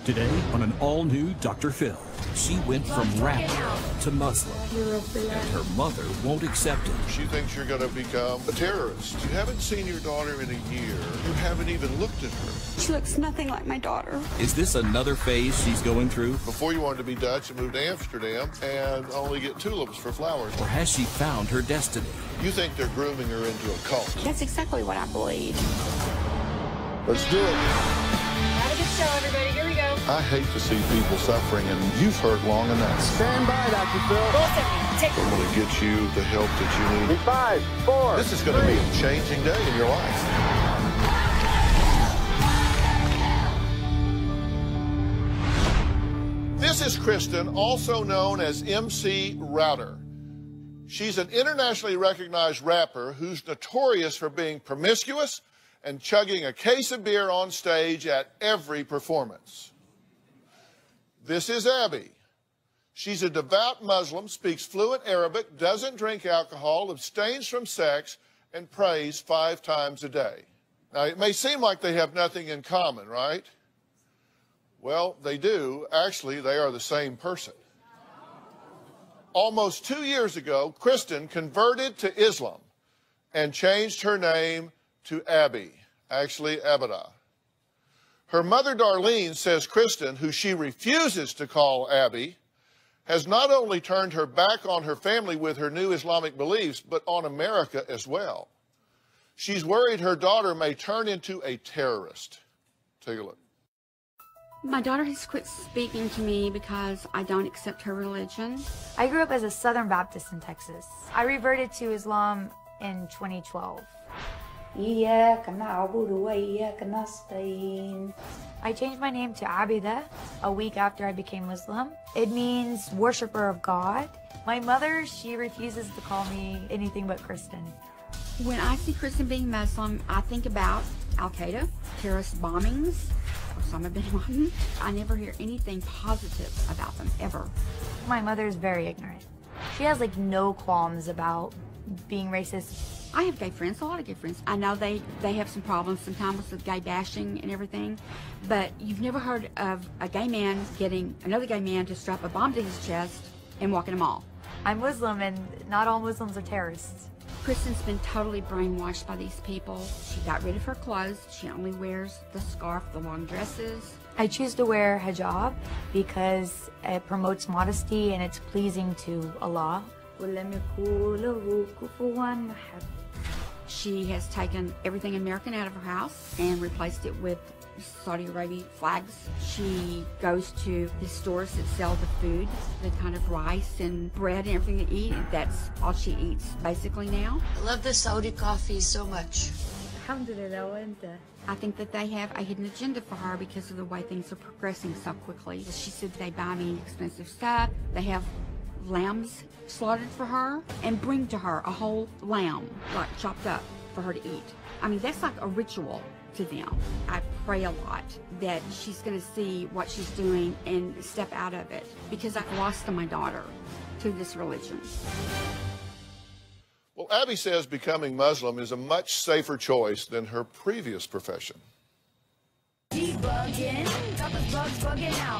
Today on an all-new Dr. Phil, she went from rapper to Muslim, and her mother won't accept it. She thinks you're going to become a terrorist. You haven't seen your daughter in a year. You haven't even looked at her. She looks nothing like my daughter. Is this another phase she's going through? Before you wanted to be Dutch and move to Amsterdam and only get tulips for flowers. Or has she found her destiny? You think they're grooming her into a cult. That's exactly what I believe. Let's do it. Have a good show, everybody. Here we go. I hate to see people suffering, and you've heard long enough. Stand by, Dr. Phil. I'm going to get you the help that you need. 5, 4. This is going to be a changing day in your life. This is Kristen, also known as MC Router. She's an internationally recognized rapper who's notorious for being promiscuous and chugging a case of beer on stage at every performance. This is Abby. She's a devout Muslim, speaks fluent Arabic, doesn't drink alcohol, abstains from sex, and prays 5 times a day. Now, it may seem like they have nothing in common, right? Well, they do. Actually, they are the same person. Almost 2 years ago, Kristen converted to Islam and changed her name to Abby, actually Abadah. Her mother, Darlene, says Kristen, who she refuses to call Abby, has not only turned her back on her family with her new Islamic beliefs, but on America as well. She's worried her daughter may turn into a terrorist. Take a look. My daughter has quit speaking to me because I don't accept her religion. I grew up as a Southern Baptist in Texas. I reverted to Islam in 2012. I changed my name to Abida a week after I became Muslim. It means worshiper of God. My mother, she refuses to call me anything but Kristen. When I see Kristen being Muslim, I think about Al-Qaeda, terrorist bombings, Osama bin Laden. I never hear anything positive about them, ever. My mother is very ignorant. She has like no qualms about being racist. I have gay friends, a lot of gay friends. I know they have some problems sometimes with gay bashing and everything, but you've never heard of a gay man getting another gay man to strap a bomb to his chest and walk in a mall. I'm Muslim, and not all Muslims are terrorists. Kristen's been totally brainwashed by these people. She got rid of her clothes. She only wears the scarf, the long dresses. I choose to wear hijab because it promotes modesty and it's pleasing to Allah. She has taken everything American out of her house and replaced it with Saudi Arabia flags. She goes to the stores that sell the food, the kind of rice and bread and everything to eat. That's all she eats basically now. I love the Saudi coffee so much. I think that they have a hidden agenda for her because of the way things are progressing so quickly. She said they buy me expensive stuff. They have lambs slaughtered for her and bring to her a whole lamb, like chopped up, for her to eat. I mean, that's like a ritual to them. I pray a lot that she's going to see what she's doing and step out of it, because I've lost my daughter to this religion. Well, Abby says becoming Muslim is a much safer choice than her previous profession.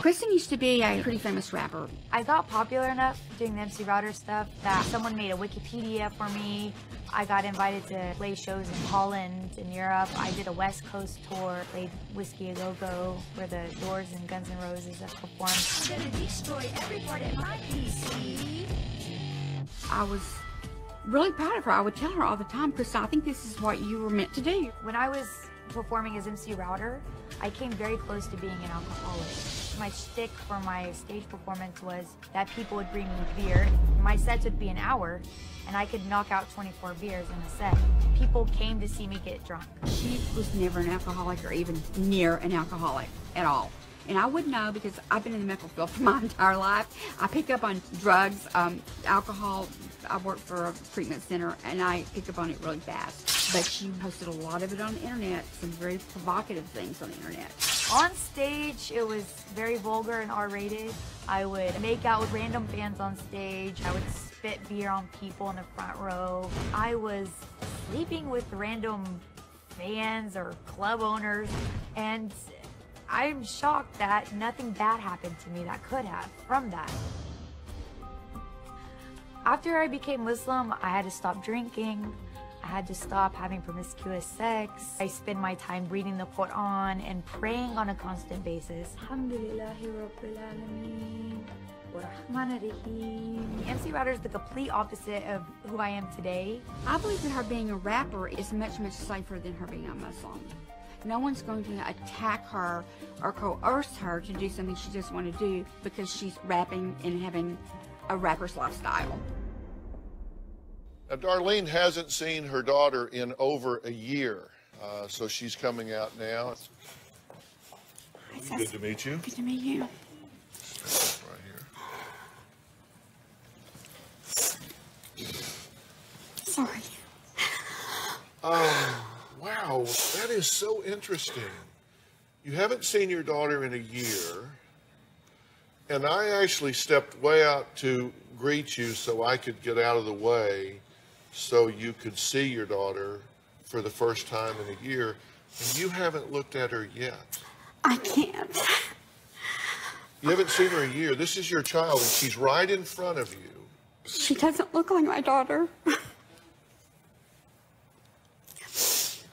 Kristen used to be a pretty famous rapper. I got popular enough doing the MC Router stuff that someone made a Wikipedia for me. I got invited to play shows in Holland, in Europe. I did a West Coast tour, played Whiskey A Go Go, where the Doors and Guns N' Roses have performed. I'm gonna destroy every part of my PC. I was really proud of her. I would tell her all the time, Kristen, I think this is what you were meant to do. When I was performing as MC Router, I came very close to being an alcoholic. My shtick for my stage performance was that people would bring me beer. My sets would be an hour, and I could knock out 24 beers in a set. People came to see me get drunk. She was never an alcoholic or even near an alcoholic at all. And I would know because I've been in the medical field for my entire life. I pick up on drugs, alcohol. I work for a treatment center, and I pick up on it really fast. But she posted a lot of it on the internet, some very provocative things on the internet. On stage, it was very vulgar and R-rated. I would make out with random fans on stage. I would spit beer on people in the front row. I was sleeping with random fans or club owners, and I'm shocked that nothing bad happened to me that could have from that. After I became Muslim, I had to stop drinking. I had to stop having promiscuous sex. I spend my time reading the Quran and praying on a constant basis. Alhamdulillahi Rabbil Alameen. MC Router is the complete opposite of who I am today. I believe that her being a rapper is much, much safer than her being a Muslim. No one's going to attack her or coerce her to do something she doesn't want to do because she's rapping and having a rapper's lifestyle. Now, Darlene hasn't seen her daughter in over a year, so she's coming out now. Good to meet you. Good to meet you. Right here. Sorry. Wow, that is so interesting. You haven't seen your daughter in a year, and I actually stepped way out to greet you so I could get out of the way so you could see your daughter for the first time in a year, and you haven't looked at her yet. I can't. You haven't seen her in a year. This is your child, and she's right in front of you. She doesn't look like my daughter.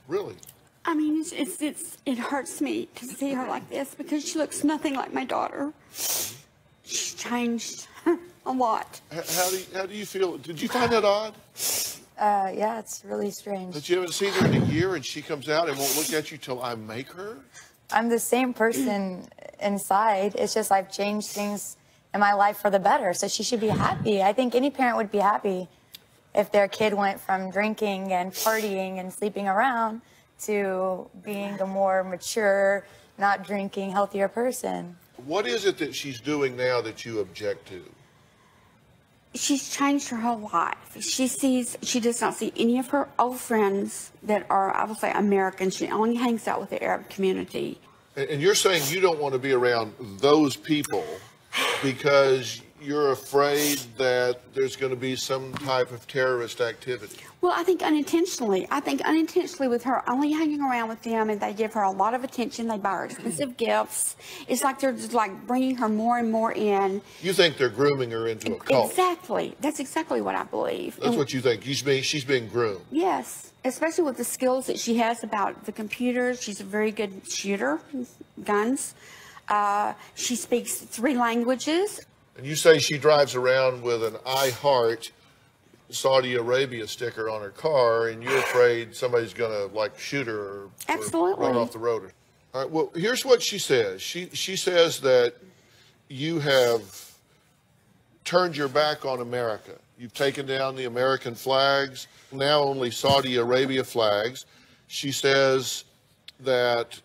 Really? I mean, it hurts me to see her like this because she looks nothing like my daughter. She's changed a lot. How do you feel? Did you find that odd? Yeah, it's really strange. That you haven't seen her in a year and she comes out and won't look at you till I make her? I'm the same person inside. It's just I've changed things in my life for the better, so she should be happy. I think any parent would be happy if their kid went from drinking and partying and sleeping around to being a more mature, not drinking, healthier person. What is it that she's doing now that you object to? She's changed her whole life. She does not see any of her old friends that are, I would say, American. She only hangs out with the Arab community. And you're saying you don't want to be around those people because you're afraid that there's going to be some type of terrorist activity. Well, I think unintentionally. With her only hanging around with them, and they give her a lot of attention. They buy her expensive gifts. It's like they're just like bringing her more and more in. You think they're grooming her into a cult? Exactly. That's exactly what I believe. That's what you think. She's being groomed. Yes, especially with the skills that she has about the computers. She's a very good shooter, guns. She speaks 3 languages. And you say she drives around with an I Heart Saudi Arabia sticker on her car, and you're afraid somebody's going to, like, shoot her or run off the road. All right, well, here's what she says. She says that you have turned your back on America. You've taken down the American flags, now only Saudi Arabia flags. She says that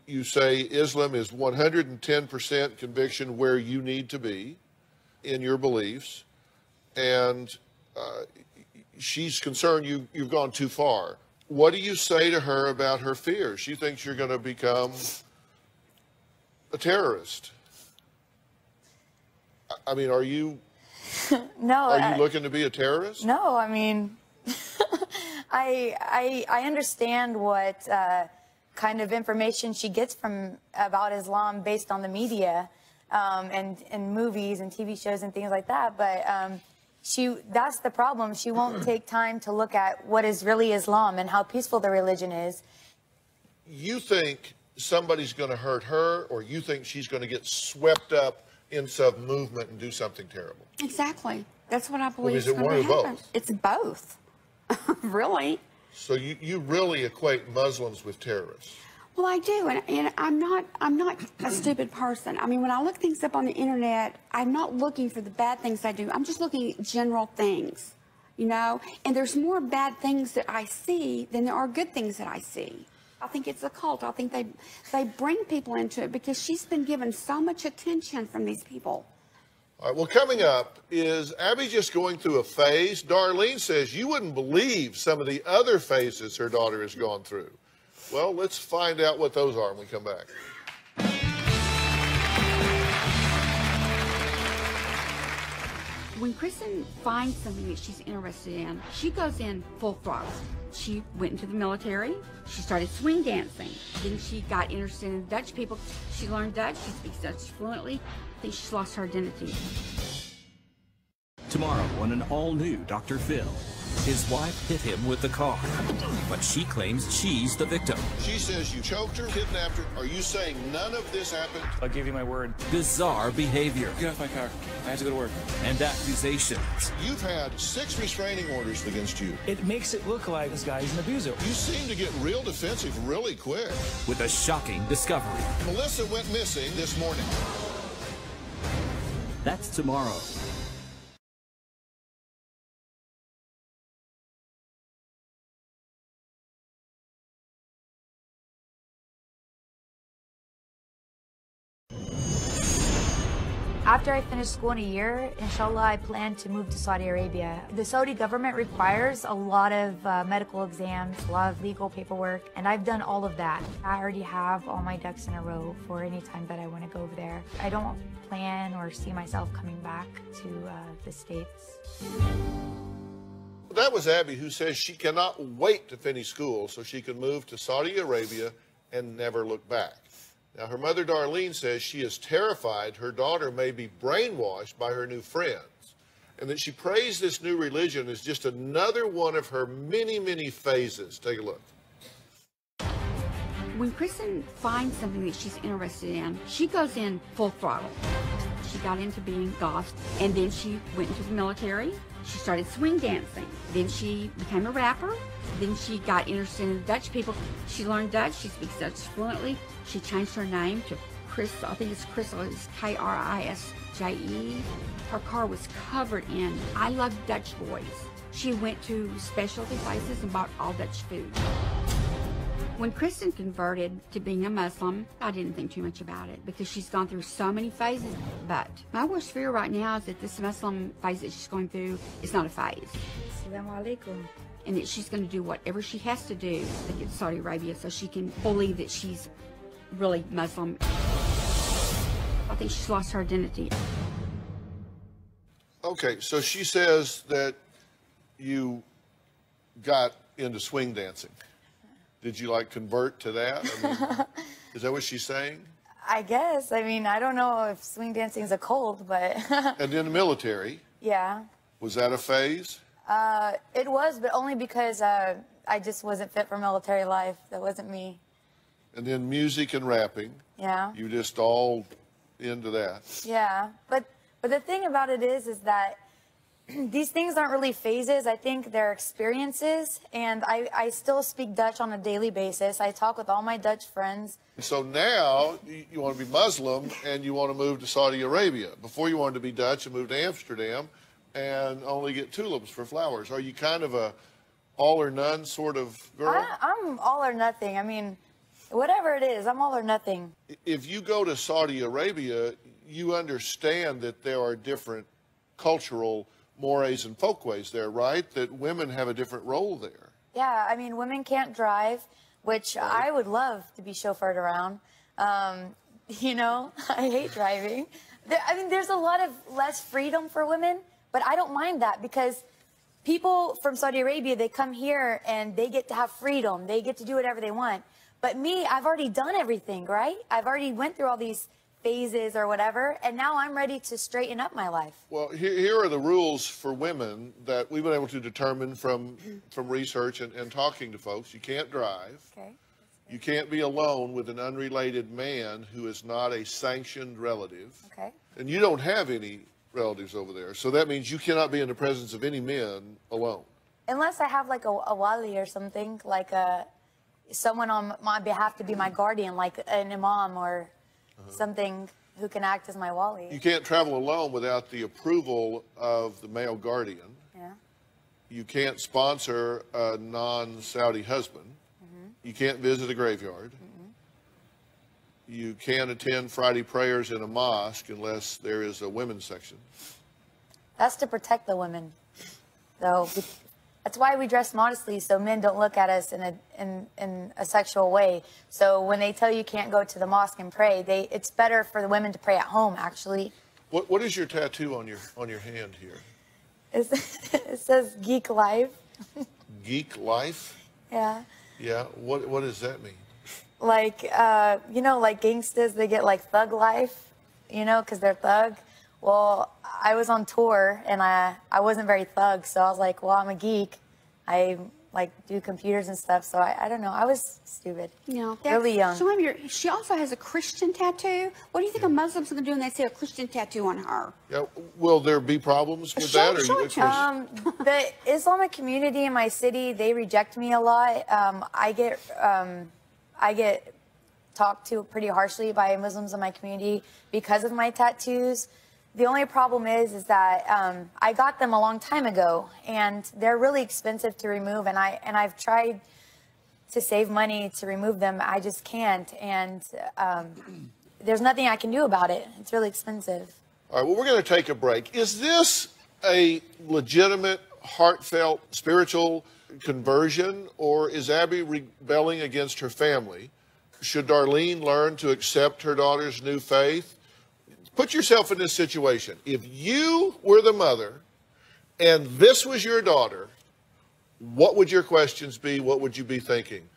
you say Islam is 110% conviction where you need to be in your beliefs, and she's concerned you've gone too far. What do you say to her about her fears? She thinks you're going to become a terrorist. I mean, are you? No. Are you looking to be a terrorist? No, I mean, I understand what kind of information she gets about Islam based on the media and movies and TV shows and things like that. But that's the problem. She won't take time to look at what is really Islam and how peaceful the religion is. You think somebody's going to hurt her, or you think she's going to get swept up in some movement and do something terrible? Exactly. That's what I believe is it one or both? It's both. Really. So you really equate Muslims with terrorists? Well, I do, and I'm not a stupid person. I mean, when I look things up on the internet, I'm not looking for the bad things I do. I'm just looking at general things, you know? And there's more bad things that I see than there are good things that I see. I think it's a cult. I think they bring people into it because she's been given so much attention from these people. All right, well, coming up, is Abby just going through a phase? Darlene says you wouldn't believe some of the other phases her daughter has gone through. Well, let's find out what those are when we come back. When Kristen finds something that she's interested in, she goes in full throttle. She went into the military. She started swing dancing. Then she got interested in Dutch people. She learned Dutch. She speaks Dutch fluently. I think she's lost her identity. Tomorrow on an all-new Dr. Phil. His wife hit him with the car, but she claims she's the victim. She says you choked her, kidnapped her. Are you saying none of this happened? I'll give you my word. Bizarre behavior. Get off my car. I have to go to work. And accusations. You've had 6 restraining orders against you. It makes it look like this guy's an abuser. You seem to get real defensive really quick. With a shocking discovery. Melissa went missing this morning. That's tomorrow. After I finish school in a year, inshallah, I plan to move to Saudi Arabia. The Saudi government requires a lot of medical exams, a lot of legal paperwork, and I've done all of that. I already have all my ducks in a row for any time that I want to go over there. I don't plan or see myself coming back to the States. That was Abby, who says she cannot wait to finish school so she can move to Saudi Arabia and never look back. Now, her mother, Darlene, says she is terrified her daughter may be brainwashed by her new friends, and that she prays this new religion is just another one of her many, many phases. Take a look. When Kristen finds something that she's interested in, she goes in full throttle. She got into being goth, and then she went into the military. She started swing dancing. Then she became a rapper. Then she got interested in Dutch people. She learned Dutch. She speaks Dutch fluently. She changed her name to Crystal. I think it's Crystal. It's K-R-I-S-J-E. Her car was covered in I Love Dutch Boys. She went to specialty places and bought all Dutch food. When Kristen converted to being a Muslim, I didn't think too much about it because she's gone through so many phases. But my worst fear right now is that this Muslim phase that she's going through is not a phase. Assalamu alaikum. And that she's going to do whatever she has to do to get to Saudi Arabia so she can believe that she's really Muslim. I think she's lost her identity. Okay, so she says that you got into swing dancing. Did you, like, convert to that? I mean, is that what she's saying? I guess. I mean, I don't know if swing dancing is a cult, but... And in the military? Yeah. Was that a phase? It was, but only because I just wasn't fit for military life. That wasn't me. And then music and rapping? Yeah. You just all into that? Yeah. But the thing about it is that these things aren't really phases. I think they're experiences, and I still speak Dutch on a daily basis. I talk with all my Dutch friends. So now you want to be Muslim and you want to move to Saudi Arabia. Before you wanted to be Dutch and move to Amsterdam and only get tulips for flowers. Are you kind of a all or none sort of girl? I'm all or nothing. I mean, whatever it is, I'm all or nothing. If you go to Saudi Arabia, you understand that there are different cultural mores and folkways there, right? That women have a different role there. Yeah, I mean, women can't drive, which right. I would love to be chauffeured around. You know, I hate driving. I mean, there's a lot of less freedom for women, but I don't mind that because people from Saudi Arabia, they come here and they get to have freedom. They get to do whatever they want. But me, I've already done everything, right? I've already went through all these phases or whatever, and now I'm ready to straighten up my life. Well, here are the rules for women that we've been able to determine from research and talking to folks. You can't drive. Okay. You can't be alone with an unrelated man who is not a sanctioned relative. Okay. And you don't have any relatives over there, so that means you cannot be in the presence of any men alone. Unless I have like a wali or something, like someone on my behalf to be my guardian, like an imam or something who can act as my wali. You can't travel alone without the approval of the male guardian. Yeah. You can't sponsor a non-Saudi husband. You can't visit a graveyard. You can't attend Friday prayers in a mosque unless there is a women's section. That's to protect the women, though. That's why we dress modestly, so men don't look at us in a sexual way. So when they tell you can't go to the mosque and pray, it's better for the women to pray at home, actually. What is your tattoo on your hand here? It says Geek Life. Geek life? Yeah. Yeah. What does that mean? Like, you know, like gangsters, they get like thug life, you know, because they're thug. Well, I was on tour and I wasn't very thug, so I was like, well, I'm a geek. I like do computers and stuff, so I don't know. I was stupid. Yeah. Really young. So she also has a Christian tattoo. What do you think a Muslim's going to do when they see a Christian tattoo on her? Yeah. Will there be problems with that? Show Or it to us. The Islamic community in my city, they reject me a lot. I get talked to pretty harshly by Muslims in my community because of my tattoos. The only problem is that I got them a long time ago, and they're really expensive to remove. And I've tried to save money to remove them. I just can't, and there's nothing I can do about it. It's really expensive. All right. Well, we're going to take a break. Is this a legitimate, heartfelt, spiritual conversion, or is Abby rebelling against her family? Should Darlene learn to accept her daughter's new faith? Put yourself in this situation. If you were the mother and this was your daughter, what would your questions be? What would you be thinking?